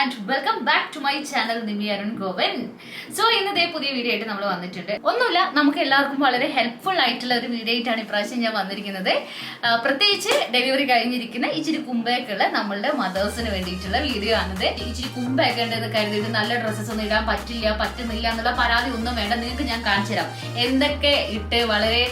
and welcome back to my channel Nimmy Arungopan. So ഇന്നത്തെ പുതിയ video ആയിട്ട് നമ്മൾ വന്നിട്ടുണ്ട്. ഒന്നുമില്ല, നമുക്ക് എല്ലാവർക്കും വളരെ ഹെൽപ്ഫുൾ ആയിട്ടുള്ള ഒരു വീഡിയോ ആയിട്ടാണ് ഇപ്രാവശ്യം ഞാൻ വന്നിരിക്കുന്നത്. പ്രത്യേകിച്ച് ഡെലിവറി കഴിഞ്ഞിരിക്കുന്ന ഇച്ചിരി കുമ്പയൊക്കെയുള്ള നമ്മളുടെ മദേഴ്സിന് വേണ്ടിയിട്ടുള്ള വീഡിയോ ആണിത്. ഇച്ചിരി കുമ്പയൊക്കെ ഉണ്ടെന്ന് കരുതിയിട്ട് നല്ല ഡ്രസ്സസ് ഒന്നും ഇടാൻ പറ്റുന്നില്ല എന്നുള്ള പരാതി ഒന്നും വേണ്ട. നിങ്ങൾക്ക് ഞാൻ കാണിച്ചു തരാം എന്തൊക്കെ ഇട്ട് വളരെ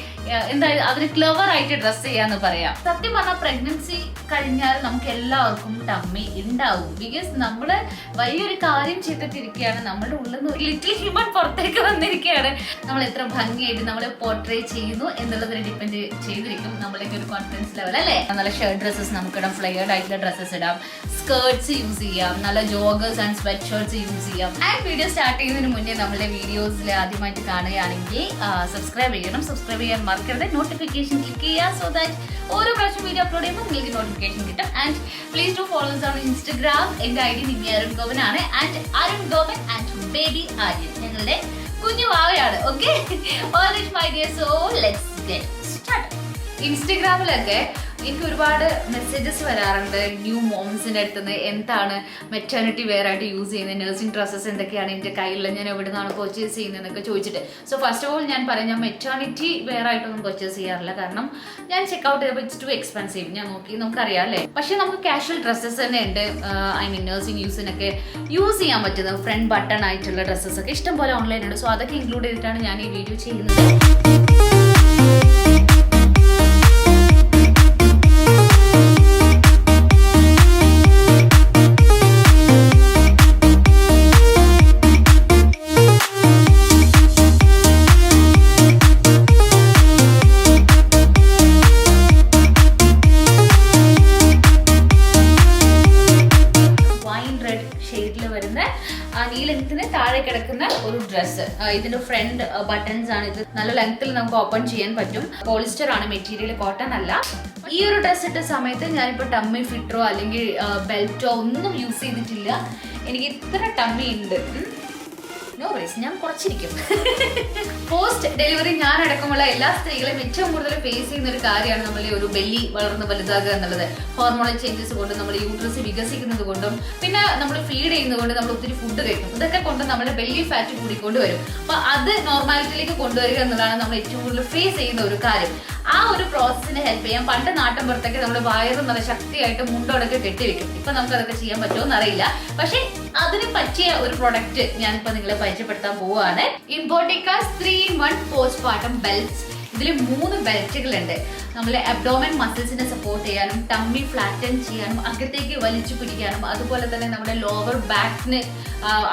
എന്തായാലും അതിന് ക്ലവർ ആയിട്ട് ഡ്രസ് ചെയ്യാന്ന് പറയാം. സത്യം പറഞ്ഞാൽ പ്രഗ്നൻസി കഴിഞ്ഞാൽ നമുക്ക് എല്ലാവർക്കും ടമ്മി ഉണ്ടാവും. ബിക്കോസ് നമ്മള് വലിയൊരു കാര്യം ചെയ്തിട്ടിരിക്കുകയാണ്, നമ്മുടെ ഉള്ളിൽ നിന്ന് ലിറ്റിൽ ഹ്യൂമൻ പുറത്തേക്ക് വന്നിരിക്കുകയാണ്. നമ്മൾ എത്ര ഭംഗിയായിട്ട് നമ്മളെ പോർട്രേ ചെയ്യുന്നു എന്നുള്ളതിന് ഡിപ്പെൻഡ് ചെയ്തിരിക്കും നമ്മളേക്ക് ഒരു കോൺഫിഡൻസ് ലെവൽ അല്ലേ. നല്ല ഷർട്ട് ഡ്രസ്സസ് നമുക്ക് ഇടാം, ഫ്ലെയർഡ് ആയിട്ടുള്ള ഡ്രസ്സസ് ഇടാം, സ്കേർട്സ് യൂസ് ചെയ്യാം, നല്ല joggers and sweat shirts use ചെയ്യാം. ആൻഡ് വീഡിയോ സ്റ്റാർട്ട് ചെയ്യുന്നതിന് മുന്നേ നമ്മുടെ വീഡിയോസിൽ ആദ്യമായിട്ട് കാണുകയാണെങ്കിൽ സബ്സ്ക്രൈബ് ചെയ്യണം. സബ്സ്ക്രൈബ് ചെയ്യാൻ മറക്കരുത്. നോട്ടിഫിക്കേഷൻ ക്ലിക്ക് ചെയ്യുക, സോ ദാറ്റ് ഓരോ പ്രാവശ്യം വീഡിയോ അപ്ലോഡ് ചെയ്യുമ്പോൾ നിങ്ങൾക്ക് നോട്ടിഫിക്കേഷൻ കിട്ടും. And please do follow on Instagram. എന്റെ ഐ ഡി നിമ്മി അരുൺഗോപൻ ആണ്. And Arungopan and baby Aryan ഞങ്ങളുടെ കുഞ്ഞു വാവയാണ്. Okay, all right my dear, so let's get start. ഇൻസ്റ്റഗ്രാമിലൊക്കെ എനിക്ക് ഒരുപാട് മെസ്സേജസ് വരാറുണ്ട് ന്യൂ മോംസിന്റെ അടുത്ത് നിന്ന്. എന്താണ് മെറ്റേണിറ്റി വെയർ ആയിട്ട് യൂസ് ചെയ്യുന്നത്, നഴ്സിംഗ് ഡ്രസ്സസ് എന്തൊക്കെയാണ് എൻ്റെ കയ്യിലുള്ള, ഞാൻ എവിടെ നിന്നാണ് പർച്ചേസ് ചെയ്യുന്നതെന്നൊക്കെ ചോദിച്ചിട്ട്. സോ ഫസ്റ്റ് ഓഫ് ഓൾ ഞാൻ പറയാം, ഞാൻ മെറ്റേണിറ്റി വെയർ ആയിട്ടൊന്നും പർച്ചേസ് ചെയ്യാറില്ല. കാരണം ഞാൻ ചെക്ക്ഔട്ട് ചെയ്തപ്പോൾ ഇറ്റ്സ് ടു എക്സ്പെൻസീവ്. ഞാൻ നോക്കി, നമുക്കറിയാം അല്ലേ. പക്ഷെ നമുക്ക് കാഷ്വൽ ഡ്രസ്സസ് തന്നെ ഉണ്ട്. ഐ മീൻ നഴ്സിംഗ് യൂസിനൊക്കെ യൂസ് ചെയ്യാൻ പറ്റുന്ന ഫ്രണ്ട് ബട്ടൺ ആയിട്ടുള്ള ഡ്രസ്സസ് ഒക്കെ ഇഷ്ടം പോലെ ഓൺലൈൻ ഉണ്ട്. സോ അതൊക്കെ ഇൻക്ലൂഡ് ചെയ്തിട്ടാണ് ഞാൻ ഈ വീഡിയോ ചെയ്യുന്നത്. ഈ ലെങ്ത്തിന് താഴെ കിടക്കുന്ന ഒരു ഡ്രസ്സ്. ഇതിന്റെ ഫ്രണ്ട് ബട്ടൺസ് ആണ്. ഇത് നല്ല ലെങ്ത്തിൽ നമുക്ക് ഓപ്പൺ ചെയ്യാൻ പറ്റും. പോളിസ്റ്റർ ആണ് മെറ്റീരിയൽ, കോട്ടൺ അല്ല. ഈ ഒരു ഡ്രസ്സ് ഇട്ട സമയത്ത് ഞാനിപ്പോൾ ടമ്മി ഫിറ്ററോ അല്ലെങ്കിൽ ബെൽറ്റോ ഒന്നും യൂസ് ചെയ്തിട്ടില്ല. എനിക്ക് ഇത്ര ടമ്മി ഉണ്ട്. നോ വൈസ്, ഞാൻ കുറച്ചിരിക്കും. പോസ്റ്റ് ഡെലിവറി ഞാൻ അടക്കമുള്ള എല്ലാ സ്ത്രീകളും ഏറ്റവും കൂടുതൽ ഫേസ് ചെയ്യുന്ന ഒരു കാര്യമാണ് നമ്മളുടെ ഒരു ബെല്ലി വളർന്ന് വലുതാകുക എന്നുള്ളത്. ഹോർമോണൽ ചേഞ്ചസ് കൊണ്ടും നമ്മുടെ യൂട്രസ് വികസിക്കുന്നത് കൊണ്ടും പിന്നെ നമ്മൾ ഫീഡ് ചെയ്യുന്നത് കൊണ്ട് നമ്മൾ ഒത്തിരി ഫുഡ് കഴിക്കും. ഇതൊക്കെ കൊണ്ട് നമ്മുടെ ബെല്ലി ഫാറ്റ് കൂടിക്കൊണ്ട് വരും. അപ്പൊ അത് നോർമാലിറ്റിയിലേക്ക് കൊണ്ടുവരിക എന്നുള്ളതാണ് നമ്മൾ ഏറ്റവും കൂടുതൽ ഫേസ് ചെയ്യുന്ന ഒരു കാര്യം. ആ ഒരു പ്രോസസ്സിനെ ഹെൽപ്പ് ചെയ്യാൻ പണ്ട് നാട്ടിൻ പുറത്തേക്ക് നമ്മുടെ വയറ് നല്ല ശക്തിയായിട്ട് മുണ്ടോടൊക്കെ കെട്ടിവെക്കും. ഇപ്പൊ നമുക്ക് അതൊക്കെ ചെയ്യാൻ പറ്റുമോ എന്നറിയില്ല. പക്ഷെ അതിന് പറ്റിയ ഒരു പ്രൊഡക്റ്റ് ഞാനിപ്പോ നിങ്ങളെ പരിചയപ്പെടുത്താൻ പോവുകയാണ്. ഇമ്പോർട്ടിക്കാസ് 3-in-1 പോസ്റ്റ്പാർട്ടം ബെൽറ്റ്സ്. ഇതിൽ 3 ബെൽറ്റുകളുണ്ട്. നമ്മളെ അബ്ഡോമൻ മസിൽസിനെ സപ്പോർട്ട് ചെയ്യാനും ടമ്മി ഫ്ലാറ്റൻ ചെയ്യാനും അകത്തേക്ക് വലിച്ചു പിടിക്കാനും അതുപോലെ തന്നെ നമ്മുടെ ലോവർ ബാക്കിന്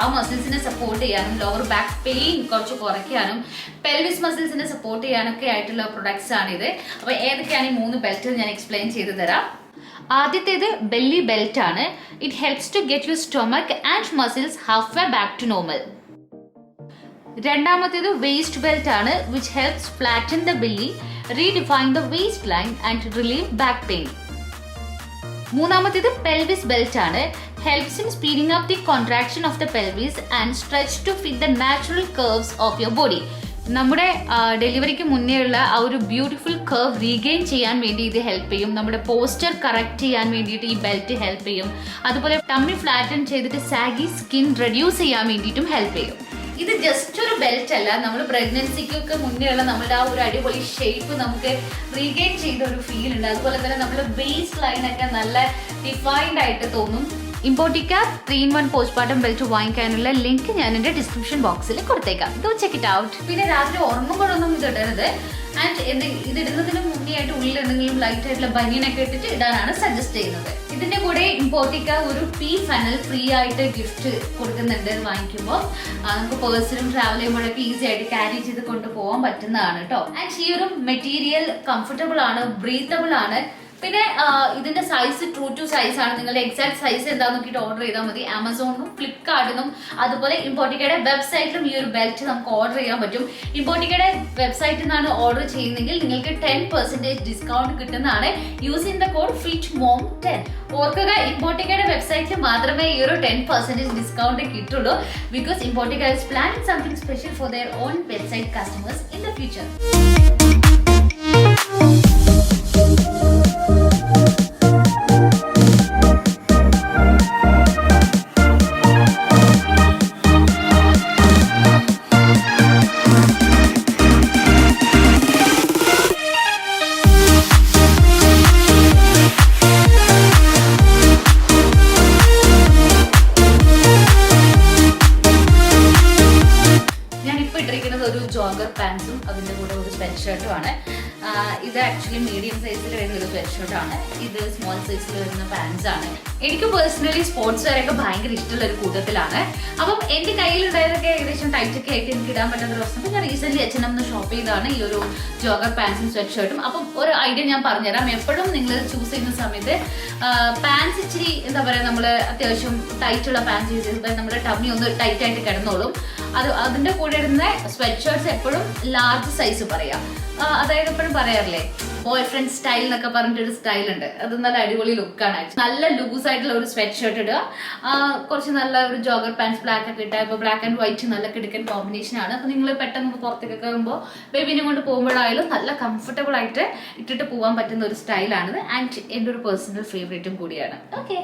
ആ മസിൽസിനെ സപ്പോർട്ട് ചെയ്യാനും ലോവർ ബാക്ക് പെയിൻ കുറച്ച് കുറയ്ക്കാനും പെൽവിസ് മസിൽസിനെ സപ്പോർട്ട് ചെയ്യാനൊക്കെ ആയിട്ടുള്ള പ്രൊഡക്ട്സ് ആണിത്. അപ്പൊ ഏതൊക്കെയാണ് ഈ 3 ബെൽറ്റ് ഞാൻ എക്സ്പ്ലെയിൻ ചെയ്തു തരാം. ആദ്യത്തേത് ബെല്ലി ബെൽറ്റ് ആണ്. It helps to get your stomach and muscles half way back to normal. രണ്ടാമത്തേത് വേസ്റ്റ് ബെൽറ്റ് ആണ്. Which helps flatten the belly, redefine the waist line and relieve back pain. മൂന്നാമത്തേത് pelvis belt ആണ്. Helps in speeding up the contraction of the pelvis and stretch to fit the natural curves of your body. നമ്മുടെ ഡെലിവറിക്ക് മുന്നേ ഉള്ള ആ ഒരു beautiful curve regain ചെയ്യാൻ വേണ്ടി ഇത് ഹെൽപ്പ് ചെയ്യും. നമ്മുടെ പോസ്റ്റർ കറക്റ്റ് ചെയ്യാൻ വേണ്ടിയിട്ട് ഈ ബെൽറ്റ് ഹെൽപ്പ് ചെയ്യും. അതുപോലെ ടമ്മി ഫ്ലാറ്റൻ ചെയ്തിട്ട് സാഗി സ്കിൻ റെഡ്യൂസ് ചെയ്യാൻ വേണ്ടിയിട്ടും ഹെൽപ്പ് ചെയ്യും. ഇത് ജസ്റ്റ് ഒരു ബെൽറ്റ് അല്ല, നമ്മൾ പ്രഗ്നൻസിക്കൊക്കെ മുന്നേ ഉള്ള നമ്മുടെ ആ ഒരു അടിപൊളി ഷേപ്പ് നമുക്ക് റീഗെയിൻ ചെയ്ത ഒരു ഫീൽ ഉണ്ട്. അതുപോലെ തന്നെ നമ്മുടെ ബേസ് ലൈനൊക്കെ നല്ല ഡിഫൈൻഡ് ആയിട്ട് തോന്നും. ഇമ്പോർട്ടിക്കാ 3-in-1 പോസ്റ്റ്പാർട്ടം ബെൽറ്റ് വാങ്ങിക്കാനുള്ള ലിങ്ക് ഞാൻ എന്റെ ഡിസ്ക്രിപ്ഷൻ ബോക്സിൽ കൊടുത്തേക്കാം. Do check it out. പിന്നെ രാത്രി ഉറങ്ങുമ്പോഴൊന്നും ഇത് ഇടരുത്. ആൻഡ് ഇതിടുന്നതിന് മുന്നേ ആയിട്ട് ഉള്ളിൽ എന്തെങ്കിലും ലൈറ്റ് ആയിട്ടുള്ള ബനിയനൊക്കെ ഇട്ടിട്ട് ഇടാനാണ് സജസ്റ്റ് ചെയ്യുന്നത്. ഇതിന്റെ കൂടെ ഇമ്പോർട്ടിക്കാ ഒരു പി ഫനൽ ഫ്രീ ആയിട്ട് ഗിഫ്റ്റ് കൊടുക്കുന്നുണ്ട് വാങ്ങിക്കുമ്പോൾ. നമുക്ക് പേഴ്സിലും ട്രാവൽ ചെയ്യുമ്പോഴൊക്കെ ഈസി ആയിട്ട് ക്യാരി ചെയ്ത് കൊണ്ടുപോകാൻ പറ്റുന്നതാണ് കേട്ടോ. ആൻഡ് ഈ ഒരു മെറ്റീരിയൽ കംഫർട്ടബിൾ ആണ്, ബ്രീത്തബിൾ ആണ്. പിന്നെ ഇതിന്റെ സൈസ് ട്രൂ ടു സൈസ് ആണ്. നിങ്ങളുടെ എക്സാക്ട് സൈസ് എന്താന്ന് നോക്കിയിട്ട് ഓർഡർ ചെയ്താൽ മതി. ആമസോണിനും ഫ്ലിപ്കാർട്ടിനും അതുപോലെ ഇമ്പോർട്ടിക്കയുടെ വെബ്സൈറ്റിലും ഈ ഒരു ബെൽറ്റ് നമുക്ക് ഓർഡർ ചെയ്യാൻ പറ്റും. ഇമ്പോർട്ടിക്കയുടെ വെബ്സൈറ്റിൽ നിന്നാണ് ഓർഡർ ചെയ്യുന്നതെങ്കിൽ നിങ്ങൾക്ക് 10% ഡിസ്കൗണ്ട് കിട്ടുന്നതാണ് യൂസിങ് ദ കോഡ് FITMOM10. ഓർക്കുക, ഇമ്പോർട്ടിക്കയുടെ വെബ്സൈറ്റിൽ മാത്രമേ ഈ ഒരു 10% ഡിസ്കൗണ്ട് കിട്ടുള്ളൂ. Because ഇമ്പോർട്ടിക്ക is planning something special for their own website customers in the future. Actually medium സൈസിൽ വരുന്ന ഒരു സ്വെറ്റ്ഷർട്ടാണ്. ഇത് സ്മോൾ സൈസിൽ വരുന്ന പാൻസ് ആണ്. എനിക്ക് പേഴ്സണലി സ്പോർട്സ് വെയർ ഒക്കെ ഭയങ്കര ഇഷ്ടമുള്ള ഒരു കൂട്ടത്തിലാണ്. അപ്പം എന്റെ കയ്യിലുണ്ടായതൊക്കെ ഏകദേശം ടൈറ്റ് ഒക്കെ ആയിട്ട് എനിക്ക് ഇടാൻ പറ്റുന്ന ഒരു അവസ്ഥ. ഞാൻ റീസെന്റ് H&M ഷോപ്പ് ചെയ്താണ് ഈ ഒരു ജോഗർ പാൻസും സ്വെറ്റ് ഷർട്ടും. അപ്പം ഒരു ഐഡിയ ഞാൻ പറഞ്ഞുതരാം. എപ്പോഴും നിങ്ങൾ ചൂസ് ചെയ്യുന്ന സമയത്ത് പാൻസ് ഇച്ചിരി എന്താ പറയുക, നമ്മൾ അത്യാവശ്യം ടൈറ്റുള്ള പാൻസ് യൂസ് ചെയ്യുമ്പോൾ നമ്മുടെ ടമ്മി ഒന്ന് ടൈറ്റ് ആയിട്ട് കിടന്നോളും. അതിന്റെ കൂടെ ഇടുന്ന സ്വെറ്റ് ഷർട്ട്സ് എപ്പോഴും ലാർജ് സൈസ് പറയാം. അതായത് എപ്പോഴും പറയാറില്ലേ ബോയ് ഫ്രണ്ട് സ്റ്റൈൽ എന്നൊക്കെ പറഞ്ഞിട്ടൊരു സ്റ്റൈൽ ഉണ്ട്. അത് നല്ല അടിപൊളി ലുക്കാണ്. നല്ല ലൂസ് ആയിട്ടുള്ള ഒരു സ്വെറ്റ് ഷർട്ട് ഇടുക, കുറച്ച് നല്ല ഒരു ജോഗർ പാൻസ് ബ്ലാക്ക് ഒക്കെ ഇട്ടാൽ. ഇപ്പോൾ ബ്ലാക്ക് ആൻഡ് വൈറ്റ് നല്ല കിടക്കൻ കോമ്പിനേഷൻ ആണ്. അപ്പോൾ നിങ്ങൾ പെട്ടെന്ന് പുറത്തേക്ക് കയറുമ്പോൾ ബേബിനെ കൊണ്ട് പോകുമ്പോഴായാലും നല്ല കംഫർട്ടബിൾ ആയിട്ട് ഇട്ടിട്ട് പോകാൻ പറ്റുന്ന ഒരു സ്റ്റൈലാണിത്. ആൻഡ് എൻ്റെ ഒരു പേഴ്സണൽ ഫേവറേറ്റും കൂടിയാണ്. ഓക്കെ,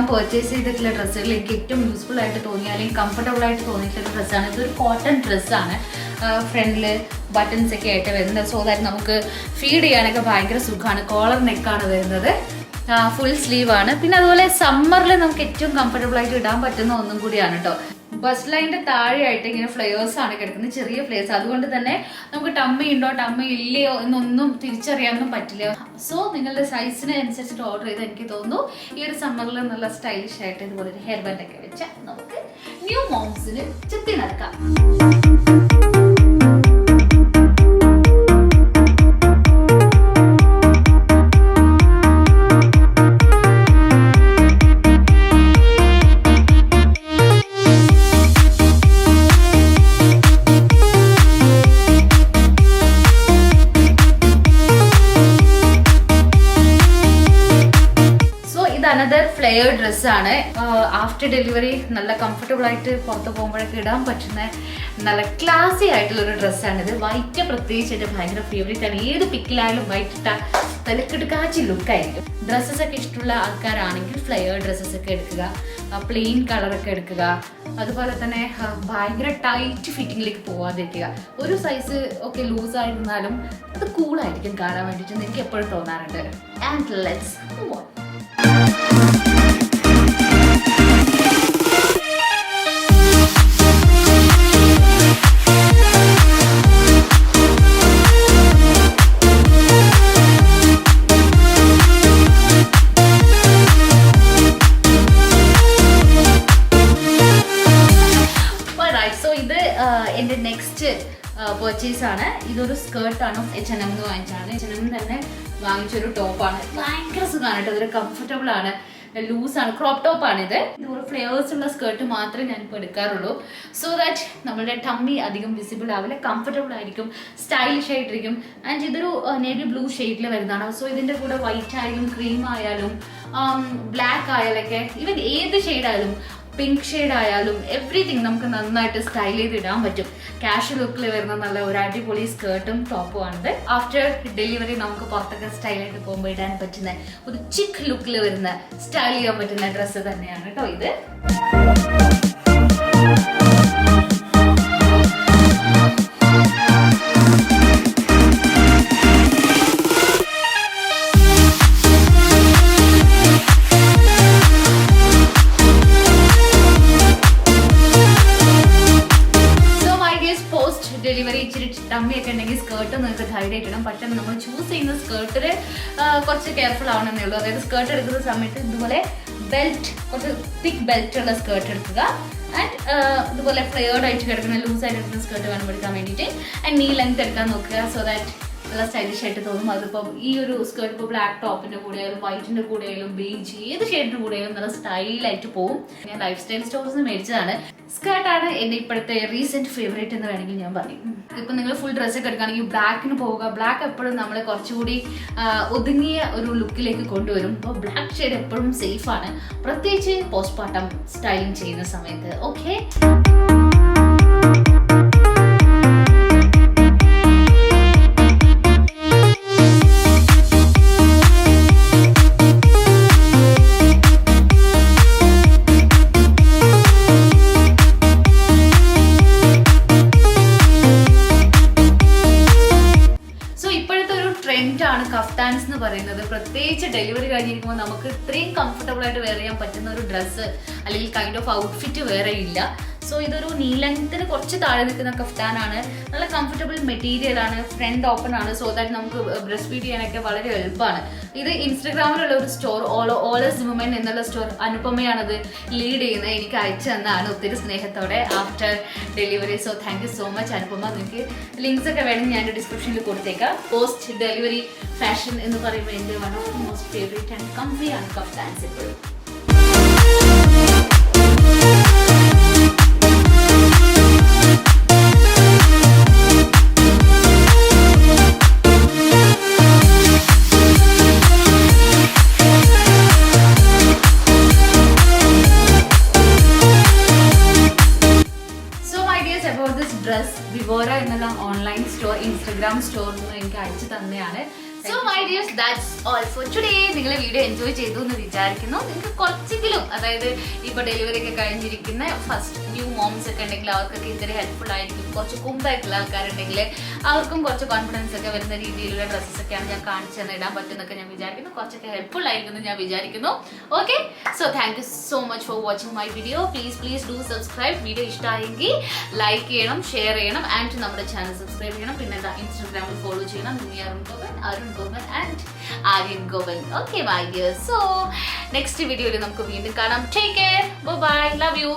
പർച്ചേസ് ചെയ്തിട്ടുള്ള ഡ്രസ്സുകൾ എനിക്ക് ഏറ്റവും യൂസ്ഫുൾ ആയിട്ട് തോന്നിയ അല്ലെങ്കിൽ കംഫർട്ടബിൾ ആയിട്ട് തോന്നിയിട്ടുള്ള ഡ്രസ്സാണ്. ഇതൊരു കോട്ടൺ ഡ്രസ്സാണ്. ഫ്രണ്ടിൽ ബട്ടൺസ് ഒക്കെ ആയിട്ട് വരുന്നത്. സോ ദാറ്റ് നമുക്ക് ഫീഡ് ചെയ്യാനൊക്കെ ഭയങ്കര സുഖമാണ്. കോളർ നെക്കാണ് വരുന്നത്. ഫുൾ സ്ലീവ് ആണ്. പിന്നെ അതുപോലെ സമ്മറിൽ നമുക്ക് ഏറ്റവും കംഫർട്ടബിൾ ആയിട്ട് ഇടാൻ പറ്റുന്ന ഒന്നും കൂടിയാണ് കേട്ടോ. ബസ് ലൈനിന്റെ താഴെയായിട്ട് ഇങ്ങനെ ഫ്ലെയേഴ്സ് ആണ് കിടക്കുന്നത്, ചെറിയ ഫ്ലെയേഴ്സ്. അതുകൊണ്ട് തന്നെ നമുക്ക് ടമ്മി ഉണ്ടോ ടമ്മി ഇല്ലയോ എന്നൊന്നും തിരിച്ചറിയാനൊന്നും പറ്റില്ല. സോ നിങ്ങളുടെ സൈസിന് അനുസരിച്ചിട്ട് ഓർഡർ ചെയ്ത് എനിക്ക് തോന്നുന്നു ഈ ഒരു സമ്മറിൽ നല്ല സ്റ്റൈലിഷ് ആയിട്ട് ഇതുപോലെ ഒരു ഹെയർ ബാൻഡ് ഒക്കെ വെച്ചാൽ നമുക്ക് ന്യൂ മോംസിന് ചുറ്റി നടക്കാം. ഫ്ലെയർ ഡ്രസ്സാണ്. ആഫ്റ്റർ ഡെലിവറി നല്ല കംഫർട്ടബിൾ ആയിട്ട് പുറത്ത് പോകുമ്പോഴൊക്കെ ഇടാൻ പറ്റുന്ന നല്ല ക്ലാസി ആയിട്ടുള്ള ഒരു ഡ്രസ്സാണിത്. വൈറ്റ് പ്രത്യേകിച്ചിട്ട് ഭയങ്കര ഫേവറേറ്റ് ആണ്. ഏത് പിക്കിലായാലും വൈറ്റ് ഇട്ടാൽ തലക്കെടുക്കാച്ചി ലുക്കായിരിക്കും. ഡ്രസ്സസ് ഒക്കെ ഇഷ്ടമുള്ള ആൾക്കാരാണെങ്കിൽ ഫ്ലെയർ ഡ്രസ്സസ് ഒക്കെ എടുക്കുക, പ്ലെയിൻ കളറൊക്കെ എടുക്കുക. അതുപോലെ തന്നെ ഭയങ്കര ടൈറ്റ് ഫിറ്റിങ്ങിലേക്ക് പോവാതിരിക്കുക. ഒരു സൈസ് ഒക്കെ ലൂസ് ആയിരുന്നാലും അത് കൂളായിരിക്കും കാണാൻ വേണ്ടിയിട്ട് എനിക്ക് എപ്പോഴും തോന്നാറുണ്ട്. And let's move on. എൻ്റെ നെക്സ്റ്റ് പർച്ചേസ് ആണ്. ഇതൊരു സ്കേർട്ടാണ്. H&M വാങ്ങിച്ചാണ്. H&M തന്നെ വാങ്ങിച്ചൊരു ടോപ്പാണ്. ഭയങ്കര സുഖമാണ് കേട്ടോ. ഇതൊരു കംഫർട്ടബിൾ ആണ്, ലൂസാണ്, ക്രോപ്പ് ടോപ്പാണിത്. ഇതുപോലെ ഫ്ലേവേഴ്സ് ഉള്ള സ്കേർട്ട് മാത്രമേ ഞാനിപ്പോൾ എടുക്കാറുള്ളൂ. സോ ദാറ്റ് നമ്മുടെ ടമ്മി അധികം വിസിബിൾ ആവില്ല, കംഫർട്ടബിൾ ആയിരിക്കും, സ്റ്റൈലിഷ് ആയിട്ടിരിക്കും. ആൻഡ് ഇതൊരു നേവി ബ്ലൂ ഷെയ്ഡിൽ വരുന്നതാണ്. സോ ഇതിൻ്റെ കൂടെ വൈറ്റ് ആയാലും ക്രീം ആയാലും ബ്ലാക്ക് ആയാലൊക്കെ ഈവൻ ഏത് ഷെയ്ഡായാലും പിങ്ക് ഷെയ്ഡ് ആയാലും എവറിത്തിങ് നമുക്ക് നന്നായിട്ട് സ്റ്റൈൽ ചെയ്ത് ഇടാൻ പറ്റും. ക്യാഷ്വൽ ലുക്കിൽ വരുന്ന നല്ല ഒരു അടിപൊളി സ്കേർട്ടും ടോപ്പും ആണിത്. ആഫ്റ്റർ ഡെലിവറി നമുക്ക് പുറത്തൊക്കെ സ്റ്റൈലായിട്ട് പോകുമ്പോൾ ഇടാൻ പറ്റുന്ന ഒരു ചിക്ക് ലുക്കിൽ വരുന്ന സ്റ്റൈൽ ചെയ്യാൻ പറ്റുന്ന ഡ്രസ്സ് തന്നെയാണ് കേട്ടോ ഇത്. ഡെലിവറി ഇച്ചിരി ടമ്മിയൊക്കെ ഉണ്ടെങ്കിൽ സ്കേർട്ട് നിങ്ങൾക്ക് ധൈര്യമായിട്ട് ഇടാം. പക്ഷേ നമ്മൾ ചൂസ് ചെയ്യുന്ന സ്കേർട്ടിൽ കുറച്ച് കെയർഫുൾ ആവണമെന്നേ ഉള്ളൂ. അതായത് സ്കേർട്ട് എടുക്കുന്ന സമയത്ത് ഇതുപോലെ ബെൽറ്റ്, കുറച്ച് തിക്ക് ബെൽറ്റ് ഉള്ള സ്കേർട്ട് എടുക്കുക. ആൻഡ് ഇതുപോലെ ഫ്ലെയർഡ് ആയിട്ട് കിടക്കുന്ന ലൂസായിട്ട് എടുക്കുന്ന സ്കേർട്ട് വേണം എടുക്കാൻ വേണ്ടിയിട്ട്. ആൻഡ് നീ ലെങ്ത് എടുക്കാൻ നോക്കുക. സോ ദാറ്റ് നല്ല സ്റ്റൈലിഷ് ആയിട്ട് തോന്നും. അതിപ്പോൾ ഈ ഒരു സ്കേർട്ട് ഇപ്പോൾ ബ്ലാക്ക് ടോപ്പിൻ്റെ കൂടെ ആയാലും വൈറ്റിൻ്റെ കൂടെ ആയാലും ബേജ് ഏത് ഷെയ്ഡിൻ്റെ കൂടെ ആയാലും നല്ല സ്റ്റൈലായിട്ട് പോകും. ഞാൻ ലൈഫ് സ്റ്റൈൽ സ്റ്റോഴ്സിൽ നിന്ന് മേടിച്ചതാണ്. സ്കേർട്ടാണ് എൻ്റെ ഇപ്പോഴത്തെ റീസെൻറ്റ് ഫേവറേറ്റ് എന്ന് വേണമെങ്കിൽ ഞാൻ പറയും. ഇപ്പം നിങ്ങൾ ഫുൾ ഡ്രസ്സൊക്കെ എടുക്കുകയാണെങ്കിൽ ബ്ലാക്കിന് പോവുക. ബ്ലാക്ക് എപ്പോഴും നമ്മളെ കുറച്ചുകൂടി ഒതുങ്ങിയ ഒരു ലുക്കിലേക്ക് കൊണ്ടുവരും. അപ്പോൾ ബ്ലാക്ക് ഷെയ്ഡ് എപ്പോഴും സേഫാണ്, പ്രത്യേകിച്ച് പോസ്റ്റ്പാർട്ടം സ്റ്റൈലിംഗ് ചെയ്യുന്ന സമയത്ത്. ഓക്കെ, കഫ്താൻസ് എന്ന് പറയുന്നത് പ്രത്യേകിച്ച് ഡെലിവറി കഴിഞ്ഞിരിക്കുമ്പോൾ നമുക്ക് ഇത്രയും കംഫർട്ടബിൾ ആയിട്ട് വെയർ ചെയ്യാൻ പറ്റുന്ന ഒരു ഡ്രസ്സ് അല്ലെങ്കിൽ കൈൻഡ് ഓഫ് ഔട്ട്ഫിറ്റ് വേറെ ഇല്ല. സോ ഇതൊരു നീ ലെങ്ത്തിന് കുറച്ച് താഴെ നിൽക്കുന്ന കഫ്താനാണ്. നല്ല കംഫർട്ടബിൾ മെറ്റീരിയൽ ആണ്, ഫ്രണ്ട് ഓപ്പൺ ആണ്, സോ ദാറ്റ് നമുക്ക് ബ്രസ്റ്റ് ഫീഡ് ചെയ്യാനൊക്കെ വളരെ എളുപ്പമാണ്. ഇത് ഇൻസ്റ്റഗ്രാമിലുള്ള ഒരു സ്റ്റോർ ഓളേഴ്സ് വുമൻ എന്നുള്ള സ്റ്റോർ, അനുപമയാണത് ലീഡ് ചെയ്യുന്നത്, എനിക്ക് അയച്ചു തന്നതാണ് ഒത്തിരി സ്നേഹത്തോടെ after delivery. So thank you so much Anupama. നിങ്ങൾക്ക് ലിങ്ക്സ് ഒക്കെ വേണമെങ്കിൽ ഞാൻ ഡിസ്ക്രിപ്ഷനിൽ കൊടുത്തേക്കാം. പോസ്റ്റ് ഡെലിവറി ഫാഷൻ എന്ന് പറയുമ്പോൾ എൻ്റെ one of the most favourite and comfy ആണ് കഫ്താൻസ് ഇപ്പോഴും. ഡ്രസ് വിവോര എന്നുള്ള ഓൺലൈൻ സ്റ്റോർ ഇൻസ്റ്റഗ്രാം സ്റ്റോറിൽ നിന്ന് എനിക്ക് അയച്ചു തന്നെയാണ്. So my dears, that's all for today. നിങ്ങളെ വീഡിയോ എൻജോയ് ചെയ്തു എന്ന് വിചാരിക്കുന്നു. നിങ്ങൾക്ക് കുറച്ചെങ്കിലും, അതായത് ഇപ്പോൾ ഡെലിവറി ഒക്കെ കഴിഞ്ഞിരിക്കുന്ന ഫസ്റ്റ് ന്യൂ മോംസ് ഒക്കെ ഉണ്ടെങ്കിൽ അവർക്കൊക്കെ ഇത്തിരി ഹെൽപ്ഫുൾ ആയിരിക്കും. കുറച്ച് കുമ്പായിട്ടുള്ള ആൾക്കാരുണ്ടെങ്കിൽ അവർക്കും കുറച്ച് കോൺഫിഡൻസ് ഒക്കെ വരുന്ന രീതിയിലുള്ള ഡ്രസ്സസ് ഒക്കെയാണ് ഞാൻ കാണിച്ചു തന്നെ ഇടാൻ പറ്റുന്നൊക്കെ ഞാൻ വിചാരിക്കുന്നു. കുറച്ചൊക്കെ ഹെൽപ്ഫുൾ ആയിരിക്കും ഞാൻ വിചാരിക്കുന്നു. Okay, so thank you so much for watching my video. Please do subscribe. Video ഇഷ്ടമായെങ്കിൽ ലൈക്ക് ചെയ്യണം, ഷെയർ ചെയ്യണം, ആൻഡ് നമ്മുടെ ചാനൽ സബ്സ്ക്രൈബ് ചെയ്യണം. പിന്നെ ഇൻസ്റ്റാഗ്രാമിൽ ഫോളോ ചെയ്യണം. Nimmi അരുൺഗോപൻ and Aryan Govan. Okay, my dear. So, next video നമുക്ക് വീണ്ടും കാണാം. Take care. Bye bye. Love you.